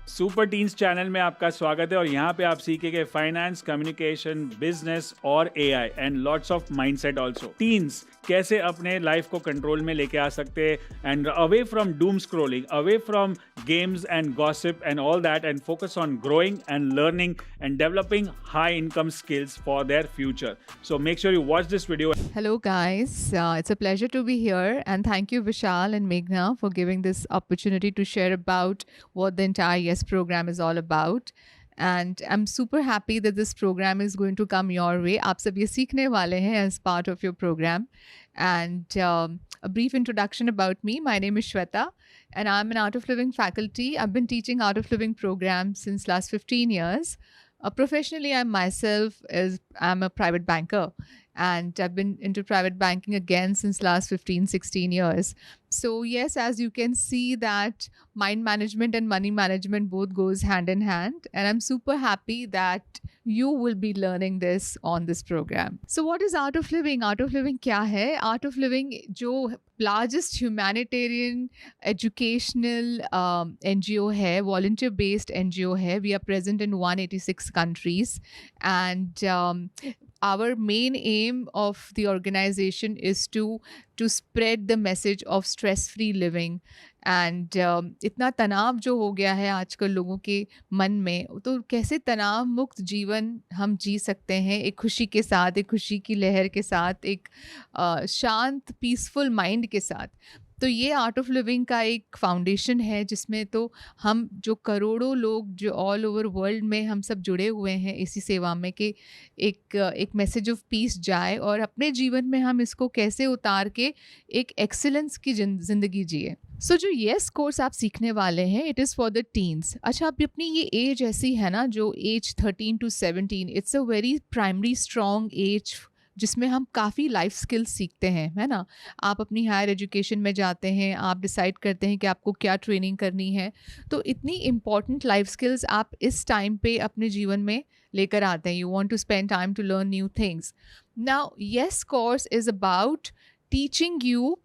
Super teens channel में आपका स्वागत है और यहाँ पे आप सीखेंगे फाइनेंस, कम्युनिकेशन, बिजनेस और AI and lots of mindset also. Teens कैसे अपने लाइफ को कंट्रोल में लेके आ सकते हैं and away from Doom scrolling, away from games and gossip and all that, and focus on growing and learning and developing high income skills for their future. So make sure you watch this video. Hello, guys. It's a pleasure to be here, and thank you, Vishal and Meghna, for giving this opportunity to share about what the entire Yes program is all about. And I'm super happy that this program is going to come your way. आप सब ये सीखने वाले हैं as part of your program. And a brief introduction about me. My name is Shweta, and I'm an Art of Living faculty. I've been teaching Art of Living program since last 15 years. Professionally, I'm a private banker, and I've been into private banking again since last 15, 16 years. So yes, as you can see that mind management and money management both goes hand in hand, and I'm super happy that you will be learning this on this program. So what is Art of Living? Art of Living क्या है? Art of Living जो largest humanitarian educational NGO है, volunteer based NGO है. We are present in 186 countries, and our main aim of the organization is to spread the message of stress free living. And इतना तनाव जो हो गया है आजकल लोगों के मन में, तो कैसे तनाव मुक्त जीवन हम जी सकते हैं एक खुशी के साथ, एक खुशी की लहर के साथ, एक शांत पीसफुल माइंड के साथ। तो ये आर्ट ऑफ लिविंग का एक फाउंडेशन है जिसमें तो हम जो करोड़ों लोग जो ऑल ओवर वर्ल्ड में हम सब जुड़े हुए हैं इसी सेवा में कि एक मैसेज ऑफ पीस जाए और अपने जीवन में हम इसको कैसे उतार के एक एक्सीलेंस की ज़िंदगी जिए। सो जो येस कोर्स आप सीखने वाले हैं, it is for the teens. अच्छा, अब अपनी ये एज ऐसी है ना, जो age 13 to 17, it's a very primary strong age जिसमें हम काफ़ी लाइफ स्किल्स सीखते हैं, है ना। आप अपनी हायर एजुकेशन में जाते हैं, आप डिसाइड करते हैं कि आपको क्या ट्रेनिंग करनी है, तो इतनी इम्पॉर्टेंट लाइफ स्किल्स आप इस टाइम पे अपने जीवन में लेकर आते हैं। You want to spend time to learn new things. Now YES course is about teaching you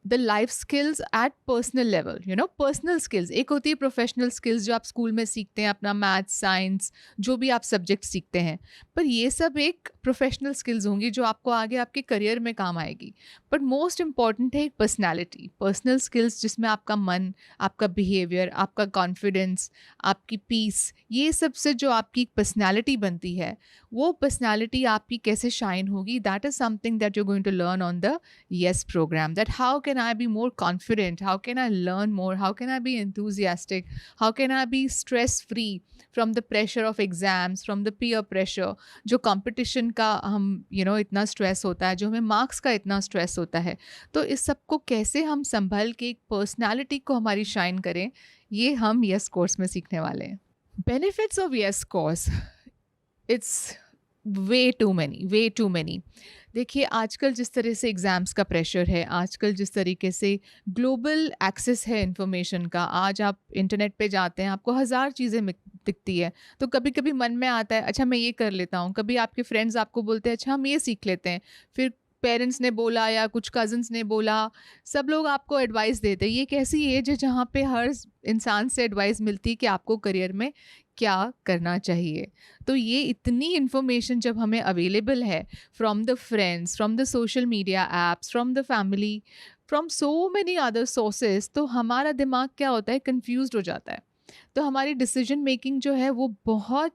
the life skills at personal level, you know, personal skills. एक होती है प्रोफेशनल स्किल्स जो आप स्कूल में सीखते हैं, अपना मैथ्स, साइंस, जो भी आप सब्जेक्ट सीखते हैं, पर ये सब एक प्रोफेशनल स्किल्स होंगी जो आपको आगे आपके करियर में काम आएगी। बट मोस्ट इम्पॉर्टेंट है एक पर्सनैलिटी, पर्सनल स्किल्स जिसमें आपका मन, आपका बिहेवियर, आपका कॉन्फिडेंस, आपकी पीस, ये सब से जो आपकी पर्सनैलिटी बनती है, वो पर्सनैलिटी आपकी कैसे शाइन होगी, that is something that you going to learn on the YES program. That how can I be more confident? How can I learn more? How can I be enthusiastic? How can I be stress free from the pressure of exams, from the peer pressure? जो competition का हम इतना stress होता है, जो हमें marks का इतना stress होता है, तो इस सब को कैसे हम संभल के एक personality को हमारी shine करें, ये हम yes course में सीखने वाले हैं। Benefits of yes course, it's way too many. देखिए, आजकल जिस तरह से एग्ज़ाम्स का प्रेशर है, आजकल जिस तरीके से ग्लोबल एक्सेस है इन्फॉर्मेशन का, आज आप इंटरनेट पे जाते हैं, आपको हज़ार चीज़ें दिखती है, तो कभी कभी मन में आता है अच्छा मैं ये कर लेता हूँ, कभी आपके फ्रेंड्स आपको बोलते हैं अच्छा हम ये सीख लेते हैं, फिर पेरेंट्स ने बोला या कुछ कज़न्स ने बोला, सब लोग आपको एडवाइस देते हैं। ये एक ऐसी एज है जहाँ पे हर इंसान से एडवाइस मिलती है कि आपको करियर में क्या करना चाहिए। तो ये इतनी इन्फॉर्मेशन जब हमें अवेलेबल है from the friends, from the social media apps, from the family, from so many other sources, तो हमारा दिमाग क्या होता है, कन्फ्यूज़ड हो जाता है। तो हमारी डिसीजन मेकिंग जो है वो बहुत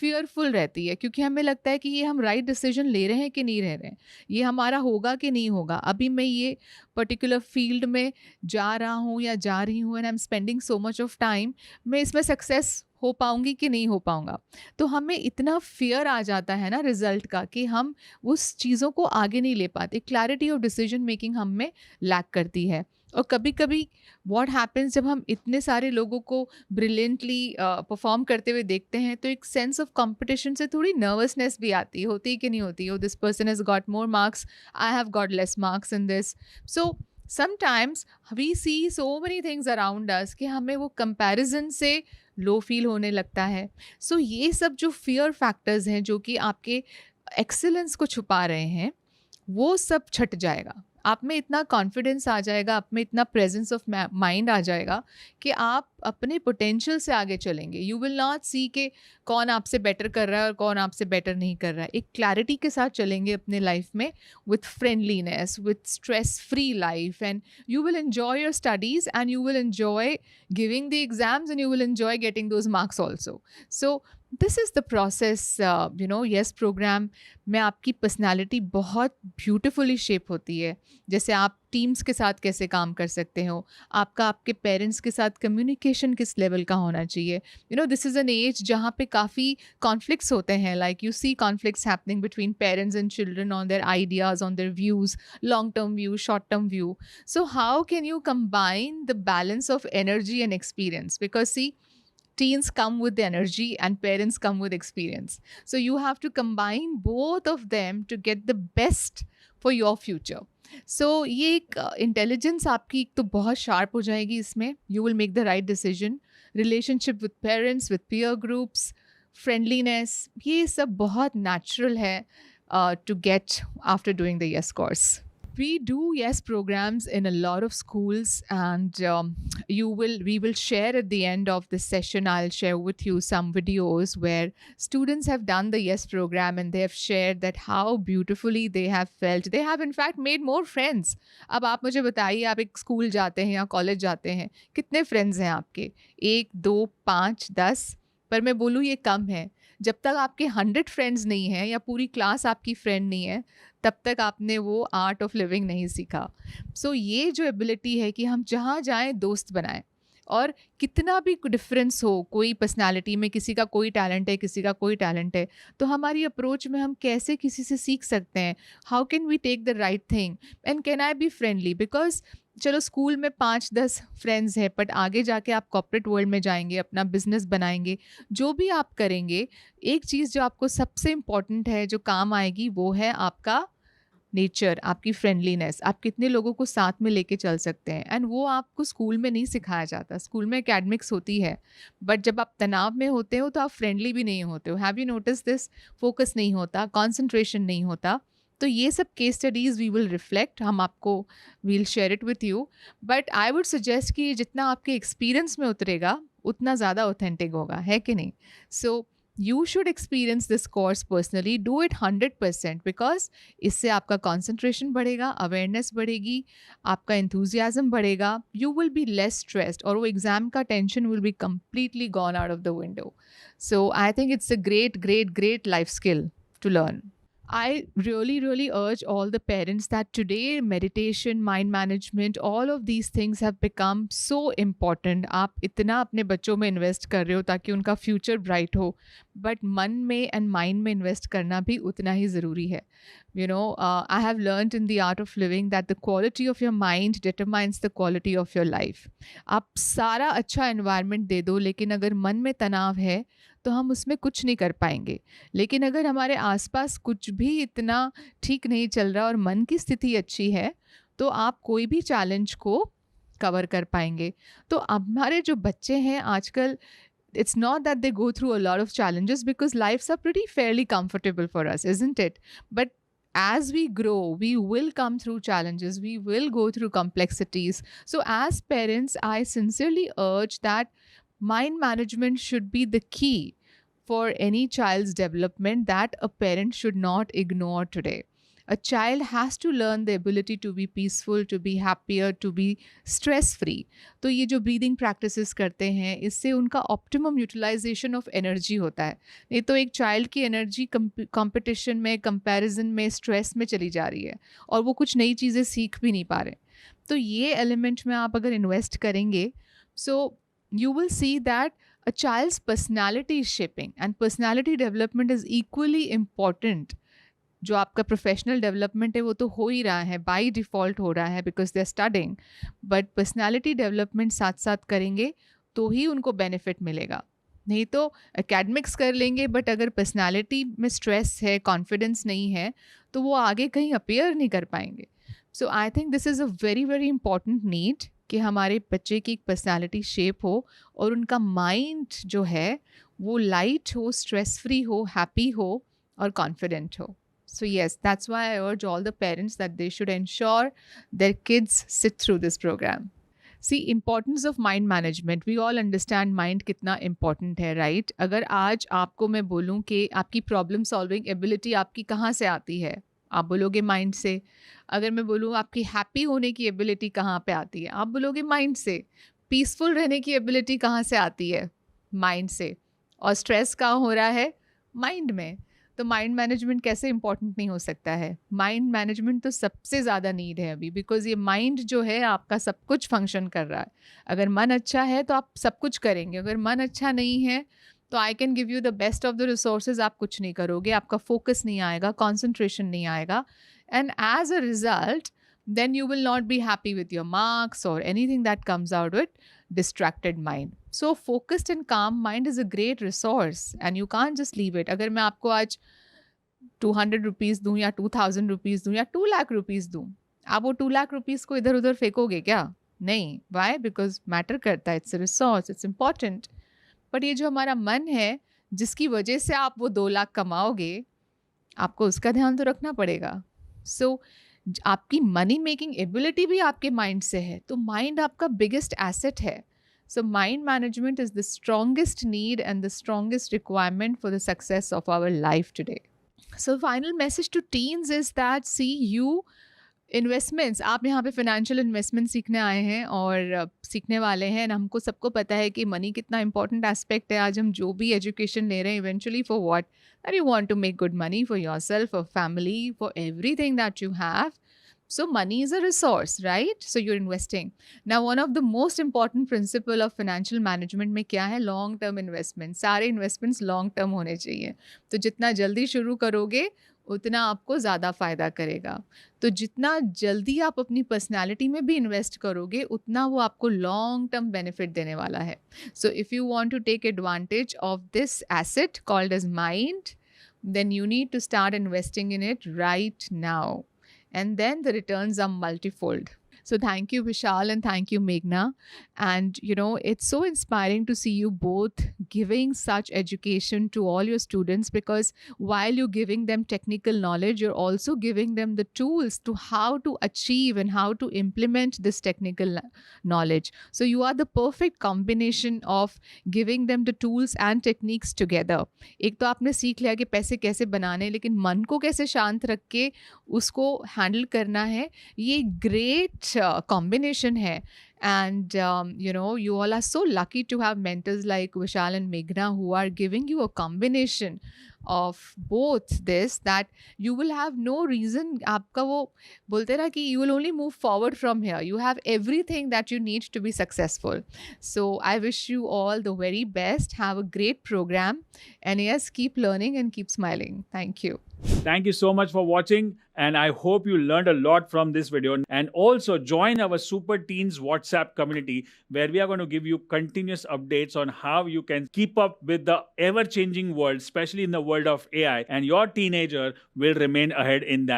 फियरफुल रहती है, क्योंकि हमें लगता है कि ये हम राइट डिसीजन ले रहे हैं कि नहीं ले रहे हैं, ये हमारा होगा कि नहीं होगा, अभी मैं ये पर्टिकुलर फील्ड में जा रहा हूँ या जा रही हूँ and I am spending so much of time, मैं इसमें सक्सेस हो पाऊंगी कि नहीं हो पाऊंगा। तो हमें इतना फियर आ जाता है ना रिजल्ट का कि हम उस चीज़ों को आगे नहीं ले पाते। क्लैरिटी ऑफ डिसीजन मेकिंग हम में लैक करती है। और कभी कभी व्हाट हैपन्स, जब हम इतने सारे लोगों को ब्रिलियंटली परफॉर्म करते हुए देखते हैं, तो एक सेंस ऑफ कंपटीशन से थोड़ी नर्वसनेस भी आती है, होती कि नहीं होती, this person has got more marks, I have got less marks in this. So sometimes we see so many things around us कि हमें वो कंपैरिजन से लो फील होने लगता है। सो ये सब जो फियर फैक्टर्स हैं जो कि आपके एक्सीलेंस को छुपा रहे हैं, वो सब छट जाएगा। आप में इतना कॉन्फिडेंस आ जाएगा, आप में इतना प्रेजेंस ऑफ माइंड आ जाएगा कि आप अपने पोटेंशियल से आगे चलेंगे। यू विल नॉट सी कि कौन आपसे बेटर कर रहा है और कौन आपसे बेटर नहीं कर रहा है। एक क्लैरिटी के साथ चलेंगे अपने लाइफ में, with friendliness, with stress free life, and you will enjoy your studies and you will enjoy giving the exams and you will enjoy getting those marks also. So this is the process. Yes program में आपकी personality बहुत beautifully shape होती है। जैसे आप teams के साथ कैसे काम कर सकते हो, आपका आपके पेरेंट्स के साथ कम्युनिकेशन किस लेवल का होना चाहिए। दिस इज़ एन एज जहाँ पे काफ़ी कॉन्फ्लिक्ट्स होते हैं, like you see conflicts happening between parents and children on their ideas, on their views, long term view, short term view. So how can you combine the balance of energy and experience? Because see, teens come with the energy and parents come with experience. So you have to combine both of them to get the best for your future. So ये एक intelligence आपकी एक तो बहुत sharp हो जाएगी इसमें. You will make the right decision. Relationship with parents, with peer groups, friendliness, ये सब बहुत natural है to get after doing the YES course. We do YES programs in a lot of schools, and we will share at the end of this session. I'll share with you some videos where students have done the YES program and they have shared that how beautifully they have felt. They have in fact made more friends. अब आप मुझे बताइए, आप एक school जाते हैं या college जाते हैं, कितने फ्रेंड्स हैं आपके? 1, 2, 5, 10? पर मैं बोलूँ ये कम है। जब तक आपके 100 फ्रेंड्स नहीं हैं या पूरी क्लास आपकी फ्रेंड नहीं है, तब तक आपने वो आर्ट ऑफ लिविंग नहीं सीखा। सो ये जो एबिलिटी है कि हम जहाँ जाएं दोस्त बनाएं, और कितना भी डिफरेंस हो, कोई पर्सनालिटी में किसी का कोई टैलेंट है, किसी का कोई टैलेंट है, तो हमारी अप्रोच में हम कैसे किसी से सीख सकते हैं। How can we take the right thing and can I be friendly? Because चलो स्कूल में 5-10 फ्रेंड्स हैं, बट आगे जाके आप कॉर्पोरेट वर्ल्ड में जाएंगे, अपना बिजनेस बनाएंगे, जो भी आप करेंगे, एक चीज़ जो आपको सबसे इम्पॉर्टेंट है, जो काम आएगी, वो है आपका नेचर, आपकी फ्रेंडलीनेस। आप कितने लोगों को साथ में लेके चल सकते हैं, एंड वो आपको स्कूल में नहीं सिखाया जाता। स्कूल में एकेडमिक्स होती है, बट जब आप तनाव में होते हो तो आप फ्रेंडली भी नहीं होते हो। Have you notice this? Focus नहीं होता, कॉन्सेंट्रेशन नहीं होता। तो ये सब case studies we will reflect, हम आपको will share it with you, but I would suggest कि जितना आपके एक्सपीरियंस में उतरेगा उतना ज़्यादा ऑथेंटिक होगा, है कि नहीं? सो you should experience this course personally. Do it 100% because इससे आपका concentration बढ़ेगा, awareness बढ़ेगी, आपका enthusiasm बढ़ेगा, you will be less stressed, और वो exam का tension will be completely gone out of the window. So I think it's a great, great, great life skill to learn. I really, really urge all the parents that today meditation, mind management, all of these things have become so important. आप इतना अपने बच्चों में invest कर रहे हो ताकि उनका फ्यूचर ब्राइट हो, बट मन में एंड माइंड में इन्वेस्ट करना भी उतना ही ज़रूरी है. I have learned in the art of living that the quality of your mind determines the quality of your life. आप सारा अच्छा एनवायरनमेंट दे दो, लेकिन अगर मन में तनाव है तो हम उसमें कुछ नहीं कर पाएंगे. लेकिन अगर हमारे आसपास कुछ भी इतना ठीक नहीं चल रहा और मन की स्थिति अच्छी है, तो आप कोई भी चैलेंज को कवर कर पाएंगे. तो हमारे जो बच्चे हैं आजकल, it's not that they go through a lot of challenges because lives are pretty fairly comfortable for us, isn't it? But as we grow, we will come through challenges, we will go through complexities. So as parents, I sincerely urge that mind management should be the key for any child's development that a parent should not ignore today. A child has to learn the ability to be peaceful, to be happier, to be stress free. तो ये जो breathing practices करते हैं, इससे उनका optimum utilisation of energy होता है. नहीं तो एक चाइल्ड की एनर्जी कंपटीशन में, कंपैरिजन में, स्ट्रेस में चली जा रही है और वो कुछ नई चीज़ें सीख भी नहीं पा रहे. तो ये एलिमेंट में आप अगर इन्वेस्ट करेंगे, सो you will see that a child's personality is shaping, and personality development is equally important. जो आपका प्रोफेशनल डेवलपमेंट है वो तो हो ही रहा है, बाय डिफ़ॉल्ट हो रहा है because they are studying, but personality development साथ साथ करेंगे तो ही उनको बेनिफिट मिलेगा. नहीं तो एकेडमिक्स कर लेंगे, बट अगर पर्सनालिटी में स्ट्रेस है, कॉन्फिडेंस नहीं है, तो वो आगे कहीं अपीयर नहीं कर पाएंगे. So I think this is a very very important need कि हमारे बच्चे की एक पर्सनालिटी शेप हो और उनका माइंड जो है वो लाइट हो, स्ट्रेस फ्री हो, हैप्पी हो और कॉन्फिडेंट हो. So yes, that's why I urge all the parents that they should ensure their kids sit through this program. See, importance of mind management. We all understand mind कितना important है, right? अगर आज आपको मैं बोलूँ कि आपकी problem solving ability आपकी कहाँ से आती है, आप बोलोगे mind से. अगर मैं बोलूँ आपकी happy होने की ability कहाँ पे आती है, आप बोलोगे mind से. Peaceful रहने की ability कहाँ से आती है, mind से. और stress कहाँ हो रहा है, mind में. तो माइंड मैनेजमेंट कैसे इंपॉर्टेंट नहीं हो सकता है. माइंड मैनेजमेंट तो सबसे ज़्यादा नीड है अभी, बिकॉज ये माइंड जो है आपका सब कुछ फंक्शन कर रहा है. अगर मन अच्छा है तो आप सब कुछ करेंगे, अगर मन अच्छा नहीं है तो I can give you the best of the resources, आप कुछ नहीं करोगे, आपका फोकस नहीं आएगा, कॉन्सेंट्रेशन नहीं आएगा, and as a result then you will not be happy with your marks or anything that comes out with distracted mind. So focused and calm mind is a great resource and you can't just leave it. अगर मैं आपको आज 200 rupees दूँ या 2000 rupees दूँ या 2 lakh rupees दूँ, आप वो 2 लाख रुपीज़ को इधर उधर फेंकोगे क्या? नहीं. Why? Because मैटर करता है, it's a resource, it's important. But ये जो हमारा मन है जिसकी वजह से आप वो 2 लाख कमाओगे, आपको उसका ध्यान तो रखना पड़ेगा. सो आपकी मनी मेकिंग एबिलिटी भी आपके माइंड से है, तो माइंड आपका बिगेस्ट एसेट है. So mind management is the strongest need and the strongest requirement for the success of our life today. So final message to teens is that see you investments, आप यहाँ पे financial investment सीखने आए हैं और सीखने वाले हैं. एंड हमको सबको पता है कि मनी कितना इंपॉर्टेंट एस्पेक्ट है. आज हम जो भी एजुकेशन ले रहे हैं, eventually for what, that you want to make good money for yourself, for family, for everything that you have. So money is a resource, right? So you're investing. Now, one of the most important principle of financial management में क्या है? Long term investment. सारे investments long term होने चाहिए. तो जितना जल्दी शुरू करोगे उतना आपको ज़्यादा फ़ायदा करेगा. तो जितना जल्दी आप अपनी पर्सनैलिटी में भी इन्वेस्ट करोगे उतना वो आपको लॉन्ग टर्म बेनिफिट देने वाला है. So if you want to take advantage of this asset called as mind, then you need to start investing in it right now. And then the returns are multifold. So thank you, Vishal, and thank you, Meghna. And, you know, it's so inspiring to see you both giving such education to all your students, because while you're giving them technical knowledge, you're also giving them the tools to how to achieve and how to implement this technical knowledge. So you are the perfect combination of giving them the tools and techniques together. एक तो आपने सीख लिया कि पैसे कैसे बनाने, लेकिन मन को कैसे शांत रख के उसको हैंडल करना है. ये great combination hai. And you know, you all are so lucky to have mentors like Vishal and Meghna who are giving you a combination of both this, that you will have no reason, aapka wo bolte na ki you will only move forward from here. You have everything that you need to be successful. So I wish you all the very best. Have a great program, and yes, keep learning and keep smiling. Thank you. Thank you so much for watching, and I hope you learned a lot from this video. And also join our Super Teens WhatsApp community, where we are going to give you continuous updates on how you can keep up with the ever-changing world, especially in the world of AI, and your teenager will remain ahead in that.